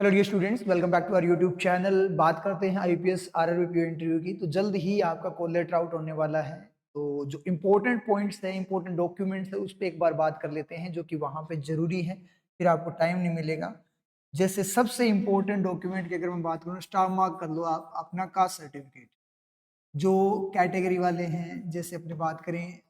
Hello dear students, welcome back to our YouTube channel. बात करते हैं आईपीएस आरआरबी इंटरव्यू की। तो जल्द ही आपका कॉल लेटर आउट होने वाला है। तो जो इम्पोर्टेंट पॉइंट्स हैं, इम्पोर्टेंट डॉक्यूमेंट्स है, उस पर एक बार बात कर लेते हैं जो कि वहाँ पे ज़रूरी है, फिर आपको टाइम नहीं मिलेगा। जैसे सबसे इम्पोर्टेंट डॉक्यूमेंट की अगर मैं बात करूँ, स्टार मार्क कर लो आप अपना कास्ट सर्टिफिकेट। जो कैटेगरी वाले हैं, जैसे अपनी बात करें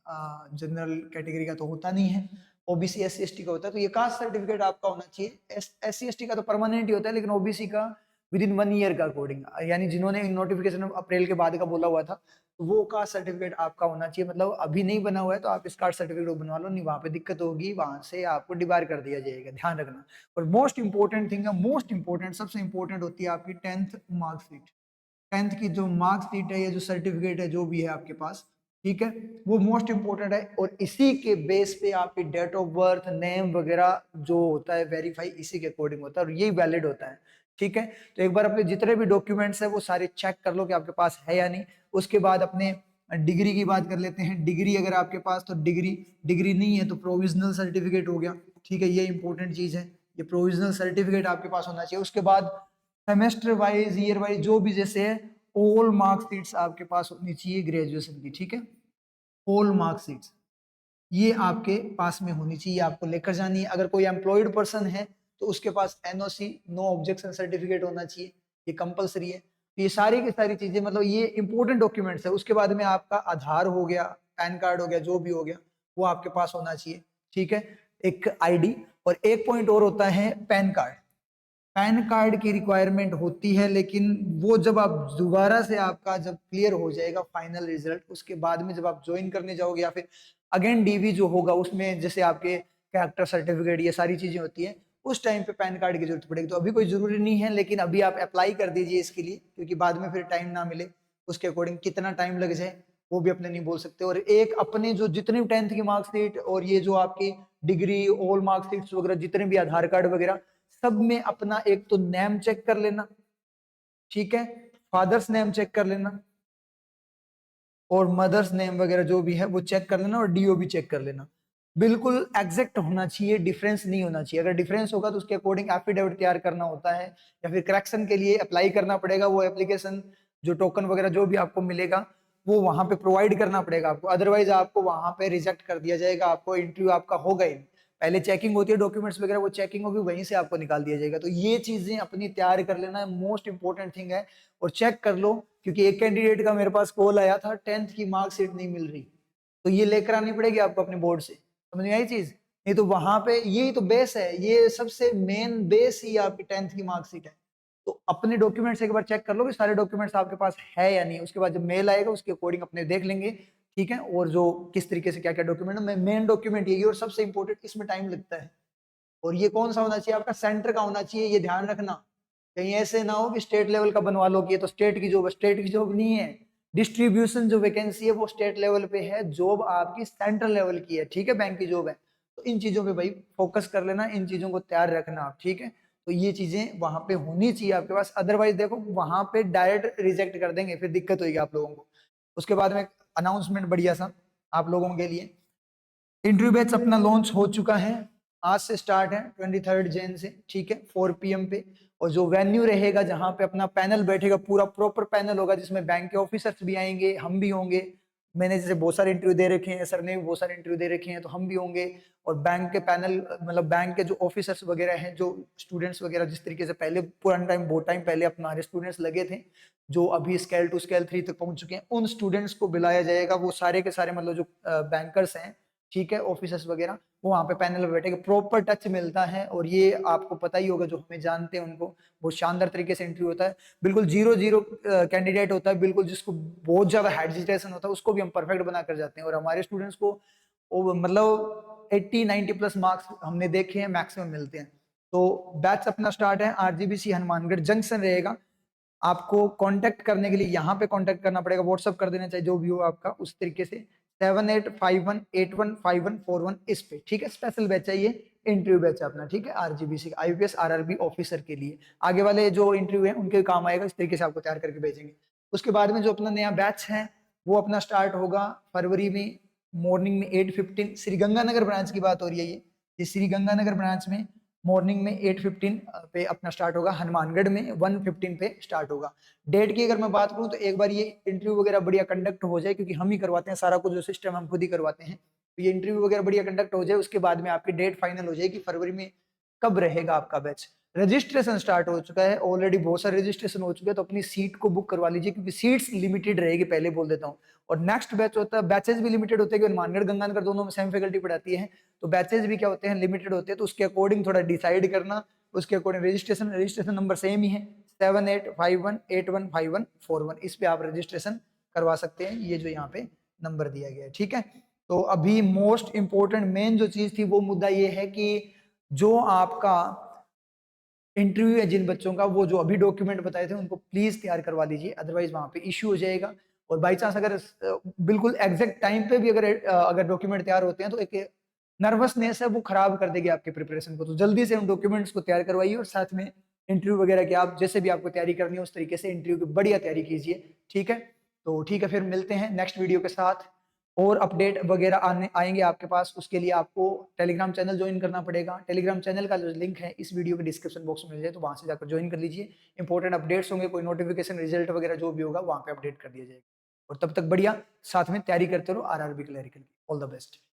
जनरल कैटेगरी का तो होता नहीं है, OBC S C S T का होता है, तो ये कास्ट सर्टिफिकेट आपका होना चाहिए। एस सी एस टी का तो परमानेंट ही होता है, लेकिन ओबीसी का विद इन 1 ईयर का अकॉर्डिंग, यानी जिन्होंने नोटिफिकेशन अप्रैल के बाद का बोला हुआ था, तो वो कास्ट सर्टिफिकेट आपका होना चाहिए। मतलब अभी नहीं बना हुआ है तो आप इस कास्ट सर्टिफिकेट बनवा लो, नहीं वहाँ पे दिक्कत होगी, वहां से आपको डिबार कर दिया जाएगा, ध्यान रखना। और मोस्ट इंपॉर्टेंट थिंग है, मोस्ट इंपॉर्टेंट, सबसे इंपॉर्टेंट होती है आपकी 10th मार्कशीट। 10th की जो मार्कशीट है या जो सर्टिफिकेट है जो भी है आपके पास, ठीक है, वो मोस्ट इंपोर्टेंट है। और इसी के बेस पे आपकी डेट ऑफ बर्थ, नेम वगैरह जो होता है वेरीफाई इसी के अकॉर्डिंग होता है, और यही वैलिड होता है। ठीक है, तो एक बार अपने जितने भी डॉक्यूमेंट्स है वो सारे चेक कर लो कि आपके पास है या नहीं। उसके बाद अपने डिग्री की बात कर लेते हैं। डिग्री अगर आपके पास, तो डिग्री डिग्री नहीं है तो प्रोविजनल सर्टिफिकेट हो गया। ठीक है, ये इंपॉर्टेंट चीज है, ये प्रोविजनल सर्टिफिकेट आपके पास होना चाहिए। उसके बाद सेमेस्टर वाइज, ईयर वाइज जो भी जैसे है, ऑल मार्कशीट्स आपके पास होनी चाहिए ग्रेजुएशन की। ठीक है, ऑल मार्कशीट्स ये आपके पास में होनी चाहिए, आपको लेकर जानी है। अगर कोई एम्प्लॉयड पर्सन है तो उसके पास एनओसी, नो ऑब्जेक्शन सर्टिफिकेट होना चाहिए, ये कंपलसरी है। तो ये सारी की सारी चीजें, मतलब ये इंपॉर्टेंट डॉक्यूमेंट्स है। उसके बाद में आपका आधार हो गया, पैन कार्ड हो गया, जो भी हो गया वो आपके पास होना चाहिए। ठीक है, एक आईडी, और एक पॉइंट और होता है पैन कार्ड। पैन कार्ड की रिक्वायरमेंट होती है, लेकिन वो जब आप दोबारा से आपका जब क्लियर हो जाएगा फाइनल रिजल्ट, उसके बाद में जब आप ज्वाइन करने जाओगे या फिर अगेन डीवी जो होगा उसमें, जैसे आपके कैरेक्टर सर्टिफिकेट ये सारी चीजें होती है, उस टाइम पे पैन कार्ड की जरूरत पड़ेगी। तो अभी कोई जरूरी नहीं है, लेकिन अभी आप अप्लाई कर दीजिए इसके लिए, क्योंकि बाद में फिर टाइम ना मिले। उसके अकॉर्डिंग कितना टाइम लग जाए वो भी अपने नहीं बोल सकते। और एक अपने जो जितनी 10th की मार्कशीट और ये जो आपकी डिग्री, ऑल मार्कशीट्स वगैरह, जितने भी आधार कार्ड वगैरह, सब में अपना एक तो नेम चेक कर लेना। ठीक है, फादर्स नेम चेक कर लेना, और मदर्स नेम वगैरह जो भी है वो चेक कर लेना, और डीओ भी चेक कर लेना। बिल्कुल एग्जैक्ट होना चाहिए, डिफरेंस नहीं होना चाहिए। अगर डिफरेंस होगा तो उसके अकॉर्डिंग एफिडेविट तैयार करना होता है, या फिर करेक्शन के लिए अप्लाई करना पड़ेगा। वो एप्लीकेशन, जो टोकन वगैरह जो भी आपको मिलेगा वो वहां पे प्रोवाइड करना पड़ेगा आपको, अदरवाइज आपको वहां पे रिजेक्ट कर दिया जाएगा। आपको इंटरव्यू आपका होगा ही नहीं। पहले चेकिंग होती है डॉक्यूमेंट्स वगैरह, वो चेकिंग होगी, वहीं से आपको निकाल दिया जाएगा। तो ये चीजें अपनी तैयार कर लेना, मोस्ट इंपॉर्टेंट थिंग है। और चेक कर लो, क्योंकि एक कैंडिडेट का मेरे पास कॉल आया था, 10th की मार्कशीट नहीं मिल रही, तो ये लेकर आनी पड़ेगी आपको अपने बोर्ड से। समझ में आई चीज? नहीं तो वहां पे यही तो बेस है, ये सबसे मेन बेस ही आपकी 10th की मार्कशीट है। तो अपने डॉक्यूमेंट्स एक बार चेक कर लो कि सारे डॉक्यूमेंट्स आपके पास है या नहीं। उसके बाद जब मेल आएगा उसके अकॉर्डिंग अपने देख लेंगे। ठीक है, और जो किस तरीके से क्या क्या डॉक्यूमेंट है, मेन डॉक्यूमेंट यही, और सबसे इंपॉर्टेंट, इसमें टाइम लगता है। और ये कौन सा होना चाहिए आपका? सेंटर का होना चाहिए, ये ध्यान रखना। कहीं ऐसे ना हो कि स्टेट लेवल का बनवा लो कि ये तो स्टेट की जॉब है। स्टेट की जॉब नहीं है, डिस्ट्रीब्यूशन जो वैकेंसी है वो स्टेट लेवल पे है, जॉब आपकी सेंट्रल लेवल की है। ठीक है, बैंक की जॉब है। तो इन चीजों पे भाई फोकस कर लेना, इन चीजों को तैयार रखना आप। ठीक है, तो ये चीजें वहां पे होनी चाहिए आपके पास, अदरवाइज देखो वहां पे डायरेक्ट रिजेक्ट कर देंगे, फिर दिक्कत होगी आप लोगों को। उसके बाद में अनाउंसमेंट बढ़िया सा आप लोगों के लिए, इंटरव्यू बैच अपना लॉन्च हो चुका है, आज से स्टार्ट है 23 जैन से। ठीक है, 4 PM पे। और जो वेन्यू रहेगा जहां पे अपना पैनल बैठेगा, पूरा प्रॉपर पैनल होगा, जिसमें बैंक के ऑफिसर्स भी आएंगे, हम भी होंगे। मैंने जैसे बहुत सारे इंटरव्यू दे रखे हैं, सर ने भी बहुत सारे इंटरव्यू दे रखे हैं, तो हम भी होंगे। और बैंक के पैनल, मतलब बैंक के जो ऑफिसर्स वगैरह हैं, जो स्टूडेंट्स वगैरह, जिस तरीके से पहले पुराना टाइम, बहुत टाइम पहले हमारे स्टूडेंट्स लगे थे, जो अभी स्केल 2 स्केल 3 तक पहुंच चुके हैं, उन स्टूडेंट्स को बुलाया जाएगा। वो सारे के सारे, मतलब जो बैंकर्स हैं, ठीक है, ऑफिसर्स वगैरह, वो वहाँ पे पैनल में बैठे, प्रॉपर टच मिलता है। और ये आपको पता ही होगा, जो हमें जानते हैं उनको, बहुत शानदार तरीके से इंटरव्यू होता है। बिल्कुल 0-0 कैंडिडेट होता है, बिल्कुल जिसको बहुत ज्यादा हेजिटेशन होता है उसको भी हम परफेक्ट बना कर जाते हैं। और हमारे स्टूडेंट्स को मतलब 80-90 प्लस मार्क्स हमने देखे हैं, मैक्सिमम मिलते हैं। तो बैच अपना स्टार्ट है, आरजीबीसी हनुमानगढ़ जंक्शन रहेगा। आपको कांटेक्ट करने के लिए यहाँ पे कांटेक्ट करना पड़ेगा, व्हाट्सअप कर देना चाहिए जो भी हो आपका, उस तरीके से 7851815141 इस पे। ठीक है, स्पेशल बैच है ये, इंटरव्यू बैच है अपना। ठीक है, आरजीबीसी आईपीएस आरआरबी ऑफिसर के लिए, आगे वाले जो इंटरव्यू है उनके काम आएगा, इस तरीके से आपको तैयार करके भेजेंगे। उसके बाद में जो अपना नया बैच है वो अपना स्टार्ट होगा फरवरी में, मॉर्निंग में 8:15। श्री गंगानगर ब्रांच की बात हो रही है ये श्री गंगानगर ब्रांच में मॉर्निंग में 8:15 पे अपना स्टार्ट होगा, हनुमानगढ़ में 1:15 पे स्टार्ट होगा। डेट की अगर मैं बात करूँ तो एक बार ये इंटरव्यू वगैरह बढ़िया कंडक्ट हो जाए, क्योंकि हम ही करवाते हैं सारा कुछ, जो सिस्टम हम खुद ही करवाते हैं, तो ये इंटरव्यू वगैरह बढ़िया कंडक्ट हो जाए, उसके बाद में आपकी डेट फाइनल हो जाएगी फरवरी में कब रहेगा आपका बैच। रजिस्ट्रेशन स्टार्ट हो चुका है ऑलरेडी, बहुत सारे रजिस्ट्रेशन हो चुके हैं, तो अपनी सीट को बुक करवा लीजिए, क्योंकि सीट्स लिमिटेड रहेगी, पहले बोल देता हूँ। और नेक्स्ट बैच होता है, बैचेस भी लिमिटेड होते हैं, क्योंकि हनुमानगढ़ गंगानगर दोनों में सेम फैकल्टी पढ़ाती है, तो बैचेस भी क्या होते हैं, लिमिटेड होते हैं, तो उसके अकॉर्डिंग थोड़ा डिसाइड करना, उसके अकॉर्डिंग रजिस्ट्रेशन नंबर सेम ही है 7851815141, इस पे आप रजिस्ट्रेशन करवा सकते हैं, ये जो यहाँ पे नंबर दिया गया है, ठीक है। तो अभी मोस्ट इंपोर्टेंट मेन जो चीज थी वो मुद्दा ये है कि जो आपका इंटरव्यू है जिन बच्चों का, वो जो अभी डॉक्यूमेंट बताए थे उनको प्लीज तैयार करवा लीजिए, अदरवाइज वहां पे इश्यू हो जाएगा। और बाई चांस अगर बिल्कुल एग्जैक्ट टाइम पे भी अगर डॉक्यूमेंट तैयार होते हैं तो एक नर्वसनेस है वो खराब कर देगी आपके प्रिपरेशन को, तो जल्दी से उन डॉक्यूमेंट्स को तैयार करवाइए, और साथ में इंटरव्यू वगैरह की आप जैसे भी आपको तैयारी करनी है उस तरीके से इंटरव्यू की बढ़िया तैयारी कीजिए, ठीक है। तो ठीक है, फिर मिलते हैं नेक्स्ट वीडियो के साथ, और अपडेट वगैरह आने आएंगे आपके पास। उसके लिए आपको टेलीग्राम चैनल ज्वाइन करना पड़ेगा, टेलीग्राम चैनल का जो लिंक है इस वीडियो के डिस्क्रिप्शन बॉक्स में मिल जाए, तो वहां से जाकर ज्वाइन कर लीजिए। इंपॉर्टेंट अपडेट्स होंगे, कोई नोटिफिकेशन रिजल्ट वगैरह जो भी होगा वहां पे अपडेट कर दिया जाएगा। और तब तक बढ़िया साथ में तैयारी करते रहो आरआरबी क्लरिकल की। All the best.